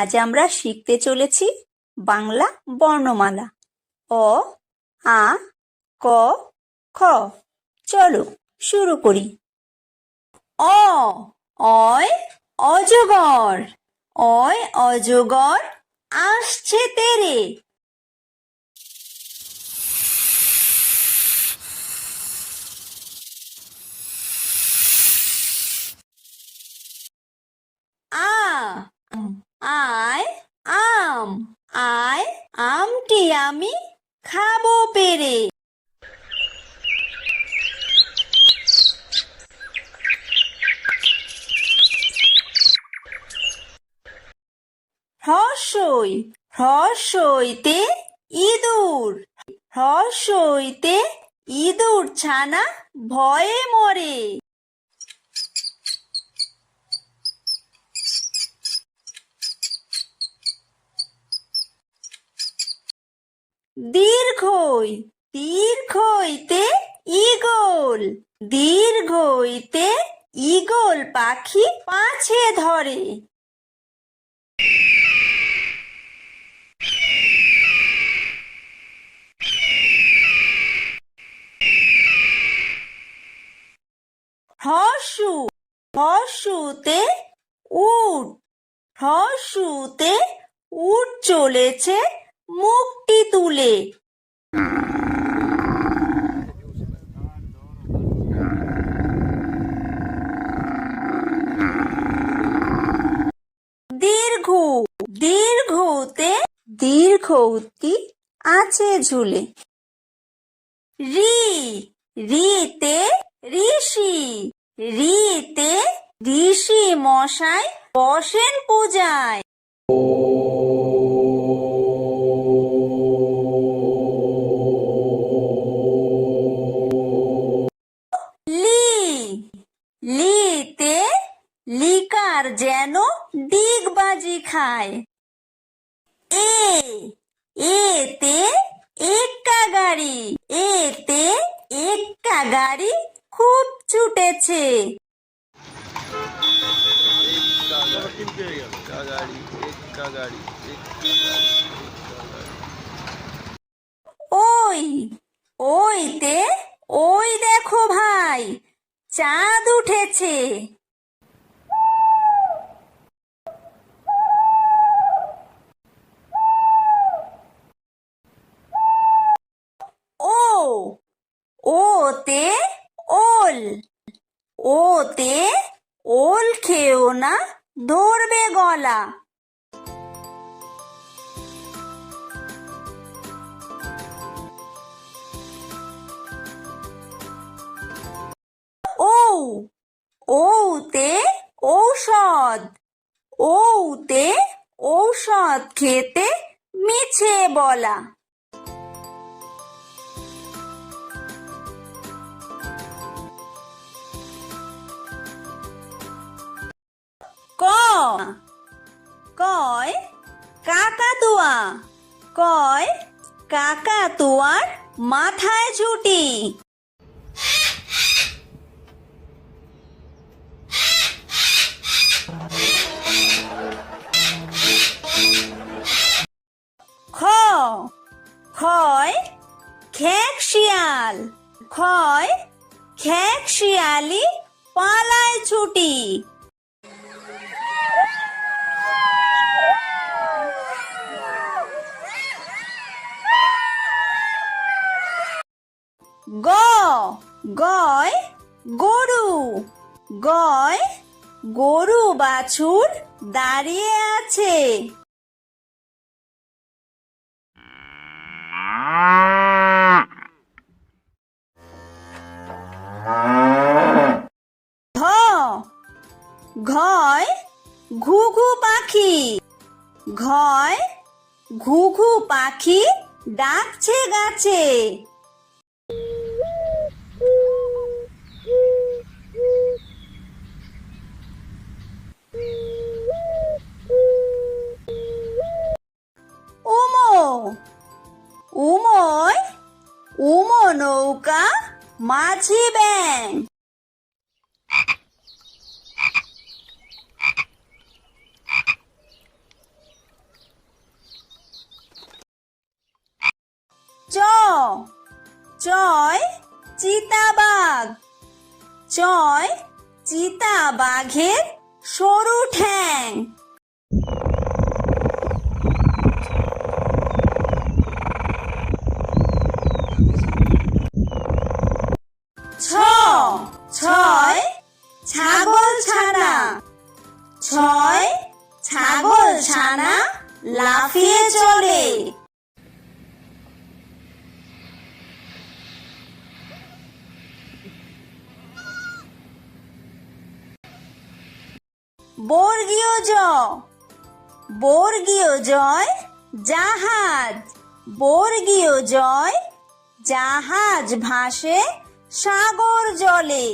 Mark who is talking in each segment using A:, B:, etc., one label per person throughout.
A: আজ আমরা শিখতে চলেছি বাংলা বর্ণমালা অ, আ, ক, খ। চলো শুরু করি। অ, অয় অজগর, অয় অজগর আসছে তেরে। আ, আয় আম, আয় আমটি আমি খাবো পেরে। হ্রস্বই, হ্রস্বইতে ইঁদুর, হ্রস্বইতে ইঁদুর ছানা ভয়ে মরে। দীর্ঘই, দীর্ঘইতে ঈগল, দীর্ঘইতে ঈগল পাখি পাছে ধরে। হ্রস্বু, হ্রস্বুতে উট, হ্রস্বুতে উট চলেছে মুখটি তুলে। দীর্ঘ, দীর্ঘতে দীর্ঘউতি আছে ঝুলে। রি, রিতে ঋষি, রিতে ঋষি মশাই বসেন পূজায়। লি, লিতে লিকার যেন ডিগবাজি খায়। এ, এতে এক্কা গাড়ি, এতে এক্কা গাড়ি খুব ছুটেছে। ওই, ওইতে ওই দেখো ভাই চাঁদ উঠেছে। ও, ওতে ওল, ওতে ওল খেও না ধরবে গলা। ও, ওতে ঔষধ, ওতে ঔষধ খেতে মিছে বলা। ক, কয় কাকাতুয়া, কয় কাকাতুয়ার মাথায় ঝুঁটি। খ, খয় খেক শিয়াল, খয় খেক শিয়ালি পালায় ছুটি। গ, গয় গরু, গয় গরু বাছুর দাঁড়িয়ে আছে। ধ, ঘয় ঘুঘু পাখি, ঘয় ঘুঘু পাখি ডাকছে গাছে। উমো, উময় উমো নৌকা মাঝি ব্যাং। চ চয় চিতাবাঘ চয় চিতাবাঘের সরু ঠ্যাং ছ ছয় ছাগলছানা ছয় ছাগলছানা লাফিয়ে চলে বর্গীয় জ বর্গীয় জয় জাহাজ বর্গীয় জয় জাহাজ ভাসে সাগর জলে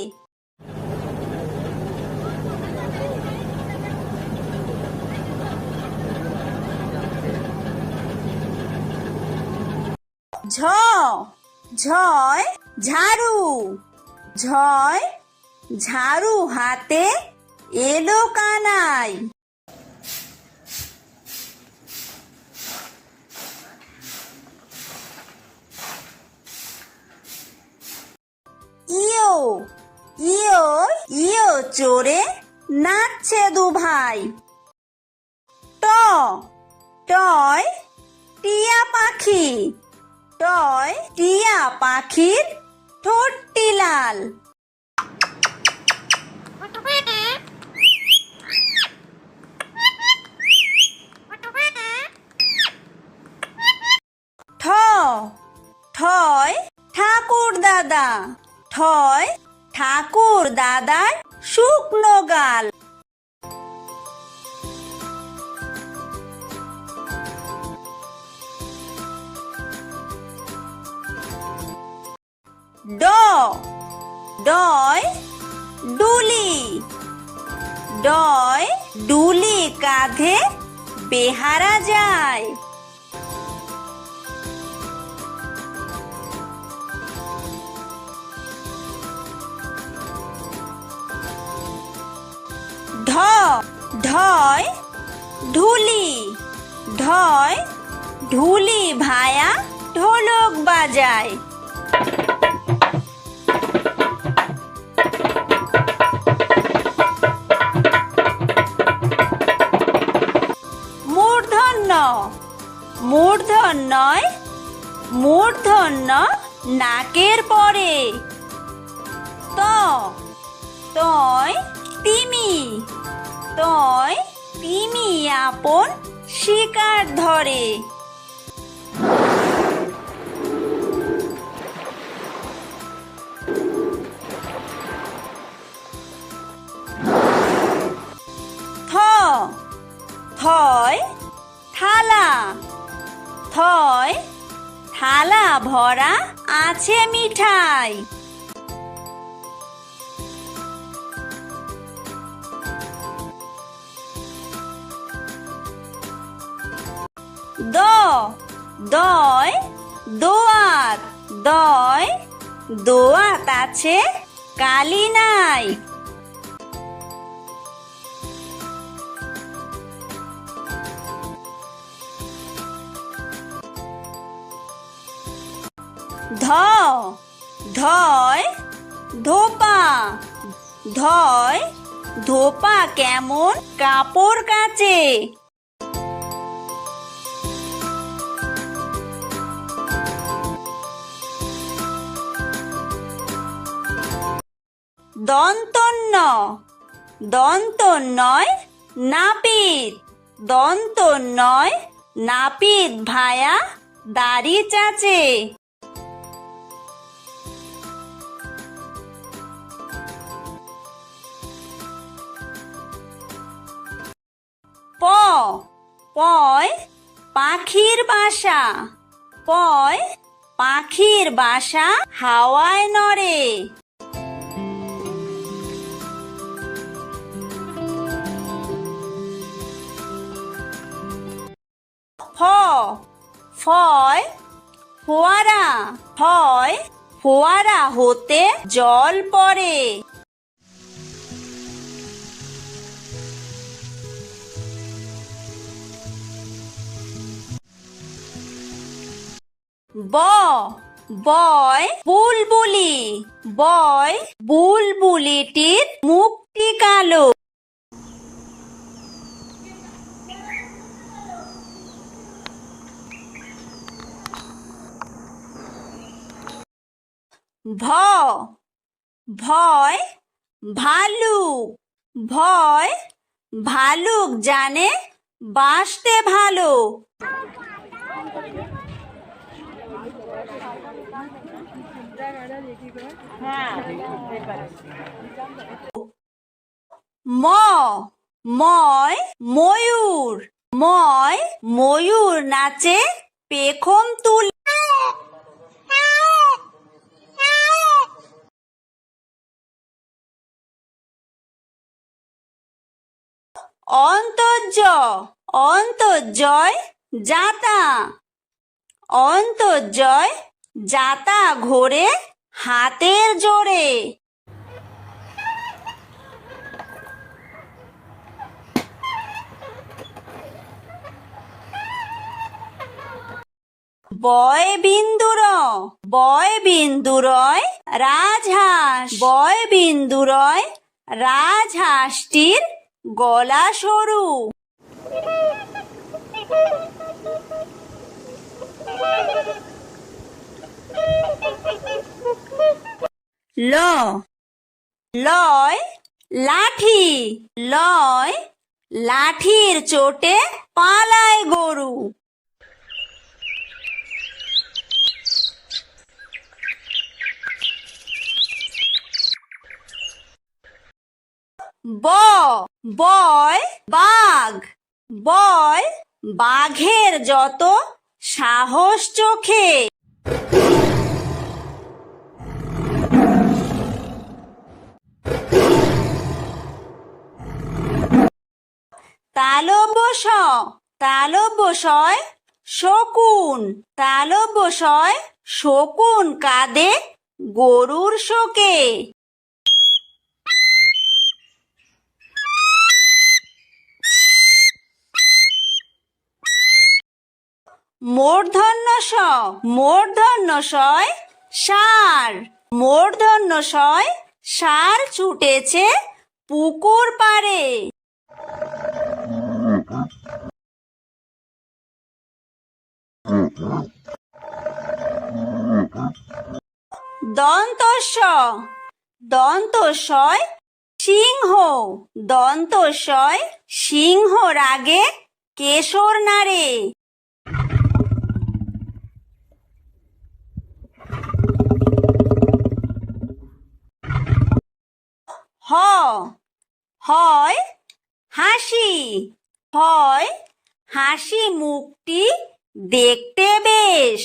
A: ঝ ঝয় ঝাড়ু ঝয় ঝাড়ু হাতে এলো কানাই ইয়ো ইয়ো ইয়ো চড়ে নাচছে দু ভাই ট টয় টিয়া পাখি টয় টিয়া পাখির ঠোঁটটি লাল ঠ ঠয় ঠাকুর দাদা ঠয় ঠাকুর দাদার শুকনো গাল ড ডয় ডুলি ডয় ডুলি কাঁধে বেহারা যায় ঢ ঢয় ঢুলি ঢয় ঢুলি ভায়া ঢোলক বাজায় মূর্ধন্য মূর্ধন্যয় মূর্ধন্য নাকের পরে ত তয় তিমি তয় তিমি আপন শিকার ধরে থ থয় থালা থয় থালা ভরা আছে মিঠাই দ দয় দোয়াত দয় দোয়াত আছে কালি নাই ধ ধয় ধোপা ধয় ধোপা কেমন কাপড় কাচে দন্তন্য দন্তন্যয় নাপিত দন্তন্যয় নাপিত ভায়া দাড়ি চাচে প পয় পাখির বাসা পয় পাখির বাসা হাওয়ায় নড়ে ফ ফয় ফোয়ারা ফয় ফোয়ারা হতে জল পড়ে ব বয় বুলবুলি, বয় বুলবুলিটির মুখটি কালো। ভ ভয় ভালুক, ভয় ভালুক জানে বাসতে ভালো। ম ময় ময়ূর, ময় ময়ূর নাচে পেখম তুলে। অন্তর্য অন্তর্জয় যাতা, অন্তর্জয় যাতা ঘোরে হাতের জোরে। বয় বিন্দুর, বয় বিন্দুরয় রাজহাঁস, বয় বিন্দুরয় রাজহাঁসটির গলা সরু। ল লয় লাঠি, লয় লাঠির চোটে পালায় গরু। ব বয় বাঘ, বয় বাঘের যত সাহস চোখে। তালব্য তালব্যশয় শকুন, তালব্যশয় শকুন কাঁদে গরুর শোকে। মূর্ধন্য ষ মূর্ধন্য শয় ষাঁড়, মূর্ধন্য শয় ষাঁড় ছুটেছে পুকুর পাড়ে। দন্তস্ব দন্তস্বয় সিংহ, দন্তস্বয় সিংহ রাগে কেশর নাড়ে। হ হয় হাসি, হয় হাসি মুখটি দেখতে বেশ।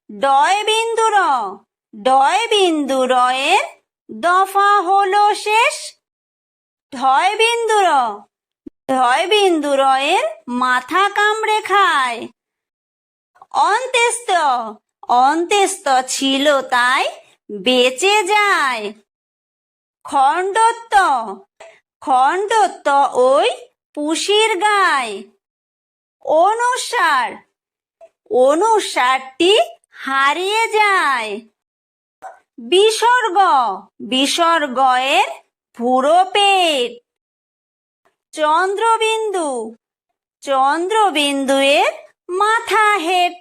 A: ডয় বিন্দুর, ডয় বিন্দুরয়ের দফা হলো শেষ। ঢয় বিন্দুর, ঢয় বিন্দুরয়ের মাথা কামড়ে খায়। অন্ত্যেস্ত অন্ত্যেস্ত ছিল তাই বেঁচে যায়। খণ্ডত্ব খণ্ডত্ব ওই পুষির গায়। অনুসার অনুসারটি হারিয়ে যায়। বিসর্গ বিসর্গয়ের পুরো পেট। চন্দ্রবিন্দু চন্দ্রবিন্দুয়ের মাথা হেঁট।